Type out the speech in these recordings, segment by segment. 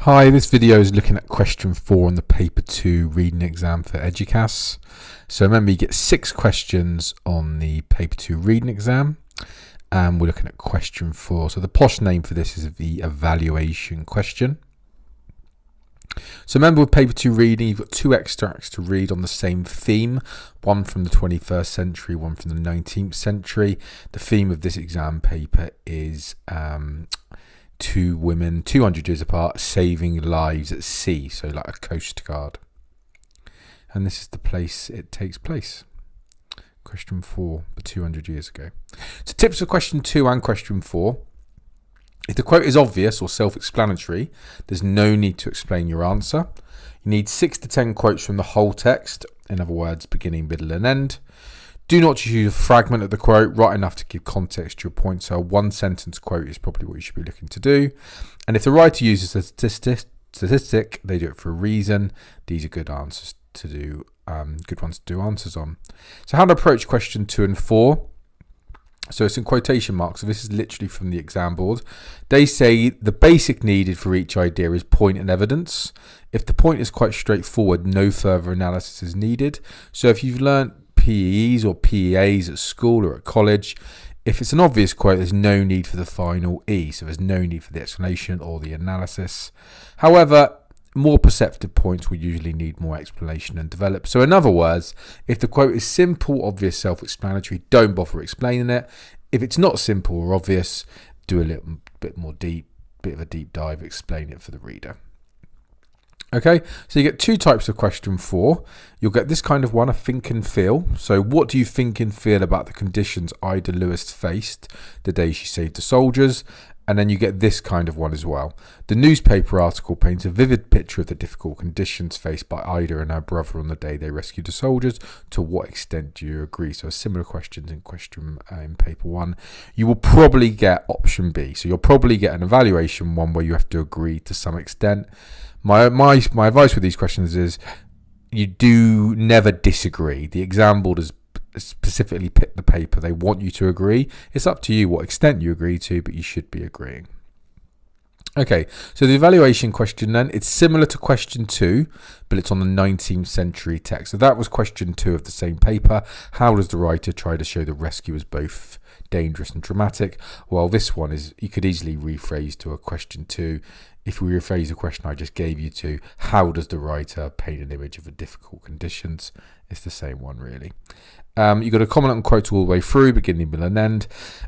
Hi, this video is looking at question 4 on the paper 2 reading exam for EDUQAS. So remember, you get 6 questions on the paper 2 reading exam, and we're looking at question 4. So the posh name for this is the evaluation question. So remember, with paper 2 reading, you've got 2 extracts to read on the same theme, one from the 21st century, one from the 19th century. The theme of this exam paper is two women 200 years apart saving lives at sea, so like a coast guard. And this is the place it takes place. Question 4, but 200 years ago. So tips for question 2 and question 4. If the quote is obvious or self-explanatory, there's no need to explain your answer. You need 6 to 10 quotes from the whole text, in other words, beginning, middle and end. Do not use a fragment of the quote, right enough to give context to your point. So a 1-sentence quote is probably what you should be looking to do. And if the writer uses a statistic, they do it for a reason. These are good answers to do, good ones to do answers on. So how to approach question 2 and 4. So it's in quotation marks. So this is literally from the exam board. They say the basic needed for each idea is point and evidence. If the point is quite straightforward, no further analysis is needed. So if you've learnt PEs or PEAs at school or at college, if it's an obvious quote, there's no need for the final E. So there's no need for the explanation or the analysis. However, more perceptive points will usually need more explanation and develop. So in other words, if the quote is simple, obvious, self-explanatory, don't bother explaining it. If it's not simple or obvious, do a little bit of a deep dive, explain it for the reader. Okay, so you get 2 types of question 4. You'll get this kind of one, a think and feel. So what do you think and feel about the conditions Ida Lewis faced the day she saved the soldiers? And then you get this kind of one as well. The newspaper article paints a vivid picture of the difficult conditions faced by Ida and her brother on the day they rescued the soldiers. To what extent do you agree? So similar questions in paper 1. You will probably get option B. So you'll probably get an evaluation one where you have to agree to some extent. My advice with these questions is you do never disagree. The exam board has specifically picked the paper. They want you to agree. It's up to you what extent you agree to, but you should be agreeing. Okay, so the evaluation question then, it's similar to question 2, but it's on the 19th century text. So that was question 2 of the same paper. How does the writer try to show the rescue as both dangerous and dramatic? Well, this one is, you could easily rephrase to a question 2. If we rephrase the question I just gave you to, how does the writer paint an image of the difficult conditions? It's the same one, really. You've got to comment on quotes all the way through, beginning, middle and end.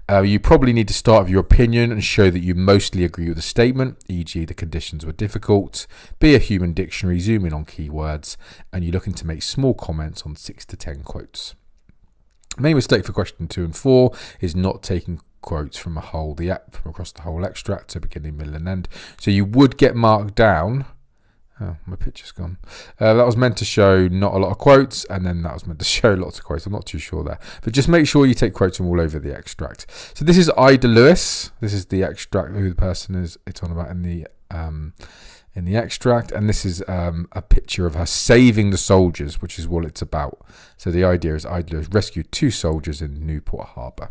You probably need to start with your opinion and show that you mostly agree with the statement, e.g. the conditions were difficult. Be a human dictionary, zoom in on keywords, and you're looking to make small comments on 6 to 10 quotes. Main mistake for question 2 and 4 is not taking quotes from across the whole extract, so beginning, middle and end. So you would get marked down. Oh, my picture's gone. That was meant to show not a lot of quotes, and then that was meant to show lots of quotes. I'm not too sure there. But just make sure you take quotes from all over the extract. So this is Ida Lewis. This is the extract, who the person is it's on about in the extract. And this is a picture of her saving the soldiers, which is what it's about. So the idea is Ida Lewis rescued 2 soldiers in Newport Harbour.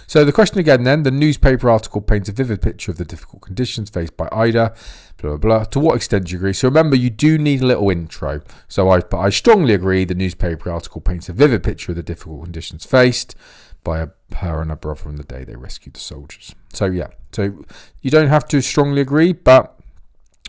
So the question again then, the newspaper article paints a vivid picture of the difficult conditions faced by Ida, blah, blah, blah. To what extent do you agree? So remember, you do need a little intro. So I strongly agree the newspaper article paints a vivid picture of the difficult conditions faced by her and her brother on the day they rescued the soldiers. So yeah, so you don't have to strongly agree, but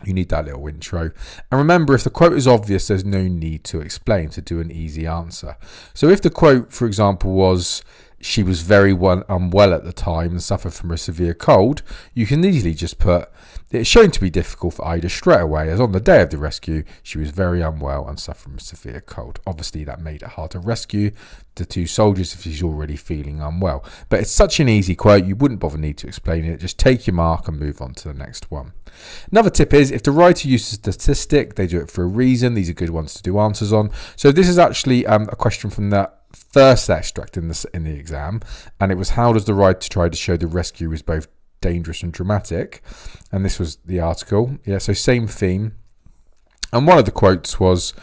you need that little intro. And remember, if the quote is obvious, there's no need to explain, to do an easy answer. So if the quote, for example, was, she was very unwell at the time and suffered from a severe cold, you can easily just put, it's shown to be difficult for Ida straight away, as on the day of the rescue, she was very unwell and suffered from a severe cold. Obviously, that made it hard to rescue the 2 soldiers if she's already feeling unwell. But it's such an easy quote, you wouldn't bother need to explain it. Just take your mark and move on to the next one. Another tip is, if the writer uses a statistic, they do it for a reason. These are good ones to do answers on. So this is actually a question from the first extract in the exam, and it was, how does the writer try to show the rescue was both dangerous and dramatic? And this was the article. Yeah, so same theme. And one of the quotes was,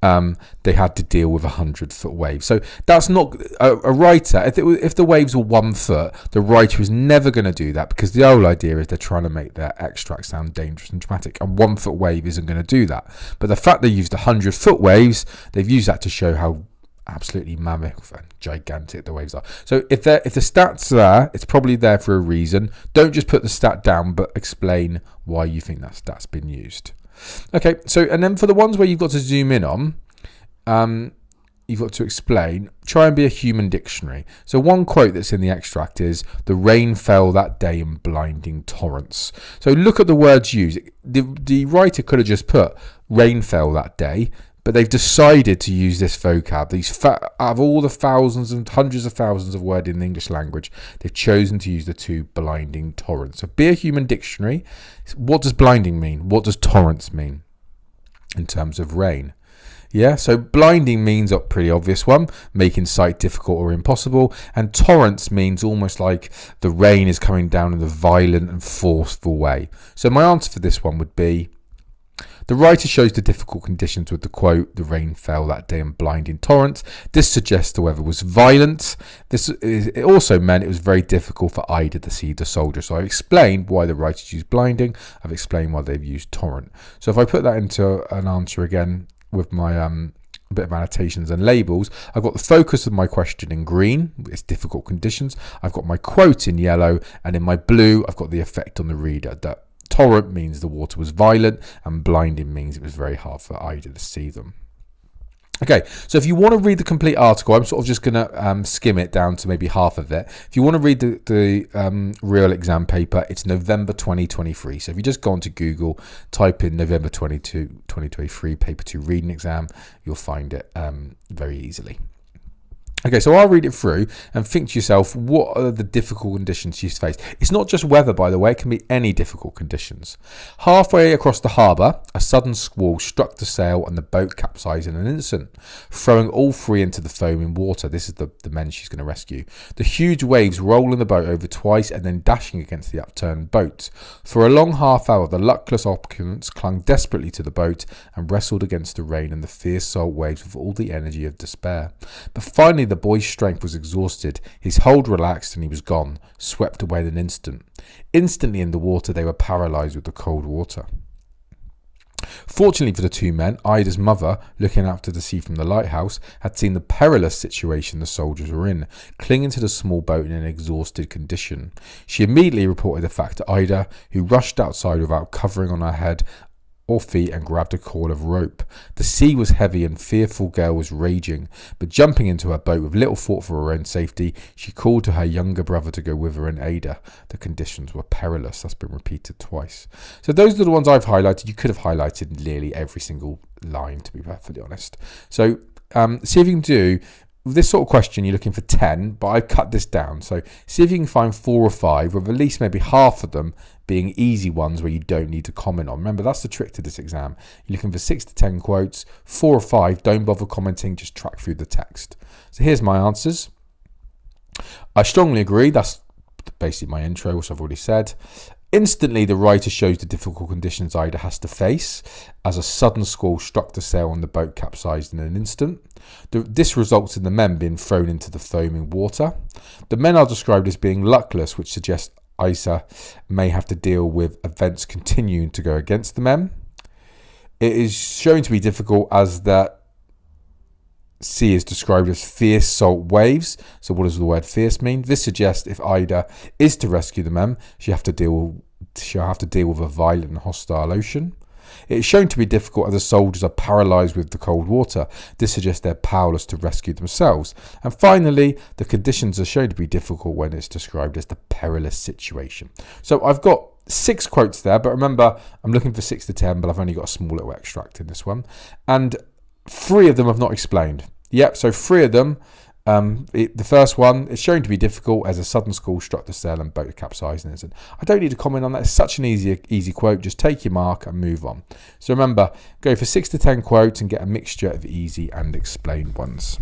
they had to deal with 100-foot waves. So that's not a writer. If the waves were 1 foot, the writer is never going to do that, because the whole idea is they're trying to make their extract sound dangerous and dramatic, and 1-foot wave isn't going to do that. But the fact they used 100-foot waves, they've used that to show how absolutely mammoth and gigantic the waves are. So if the stat's there, it's probably there for a reason. Don't just put the stat down, but explain why you think that stat's been used. Okay, so and then for the ones where you've got to zoom in on, you've got to explain, try and be a human dictionary. So one quote that's in the extract is, "The rain fell that day in blinding torrents." So look at the words used. The writer could have just put "rain fell that day," but they've decided to use this vocab. Out of all the thousands and hundreds of thousands of words in the English language, they've chosen to use the two blinding torrents. So be a human dictionary. What does blinding mean? What does torrents mean in terms of rain? Yeah, so blinding means a pretty obvious one, making sight difficult or impossible. And torrents means almost like the rain is coming down in a violent and forceful way. So my answer for this one would be, the writer shows the difficult conditions with the quote, "The rain fell that day in blinding torrents." This suggests the weather was violent. It also meant it was very difficult for Ida to see the soldier. So I've explained why the writers used blinding. I've explained why they've used torrent. So if I put that into an answer again with my bit of annotations and labels, I've got the focus of my question in green, it's difficult conditions. I've got my quote in yellow, and in my blue, I've got the effect on the reader. That torrent means the water was violent, and blinding means it was very hard for Ida to see them. Okay, so if you want to read the complete article, I'm sort of just going to skim it down to maybe half of it. If you want to read the real exam paper, it's November 2023. So if you just go onto Google, type in November 2023 paper 2 reading exam, you'll find it very easily. Okay, so I'll read it through and think to yourself, what are the difficult conditions she's faced? It's not just weather, by the way, it can be any difficult conditions. Halfway across the harbour, a sudden squall struck the sail and the boat capsized in an instant, throwing all three into the foaming water. This is the men she's going to rescue. The huge waves rolling the boat over twice and then dashing against the upturned boat. For a long half hour, the luckless occupants clung desperately to the boat and wrestled against the rain and the fierce salt waves with all the energy of despair. But finally, the boy's strength was exhausted, his hold relaxed, and he was gone, swept away in an instant. Instantly in the water, they were paralysed with the cold water. Fortunately for the two men, Ida's mother, looking out to the sea from the lighthouse, had seen the perilous situation the soldiers were in, clinging to the small boat in an exhausted condition. She immediately reported the fact to Ida, who rushed outside without covering on her head or feet and grabbed a coil of rope. The sea was heavy and fearful gale was raging, but jumping into her boat with little thought for her own safety, she called to her younger brother to go with her and aid her. The conditions were perilous. That's been repeated twice. So those are the ones I've highlighted. You could have highlighted nearly every single line, to be perfectly honest. So see if you can do with this sort of question. You're looking for 10, but I've cut this down. So see if you can find 4 or 5, with at least maybe half of them being easy ones where you don't need to comment on. Remember, that's the trick to this exam. You're looking for 6 to 10 quotes. 4 or 5, don't bother commenting, just track through the text. So here's my answers. I strongly agree. That's basically my intro, which I've already said. Instantly, the writer shows the difficult conditions Ida has to face as a sudden squall struck the sail and the boat capsized in an instant. This results in the men being thrown into the foaming water. The men are described as being luckless, which suggests Isa may have to deal with events continuing to go against the men. It is shown to be difficult as the sea is described as fierce salt waves. So what does the word fierce mean? This suggests if Ida is to rescue the men, she'll have to deal with a violent and hostile ocean. It is shown to be difficult as the soldiers are paralysed with the cold water. This suggests they're powerless to rescue themselves. And finally, the conditions are shown to be difficult when it's described as the perilous situation. So I've got 6 quotes there, but remember, I'm looking for 6 to 10, but I've only got a small little extract in this one. And 3 of them I've not explained. Yep, so 3 of them. The first one is shown to be difficult as a sudden squall struck the sail and boat capsized. And I don't need to comment on that. It's such an easy quote. Just take your mark and move on. So remember, go for 6 to 10 quotes and get a mixture of easy and explained ones.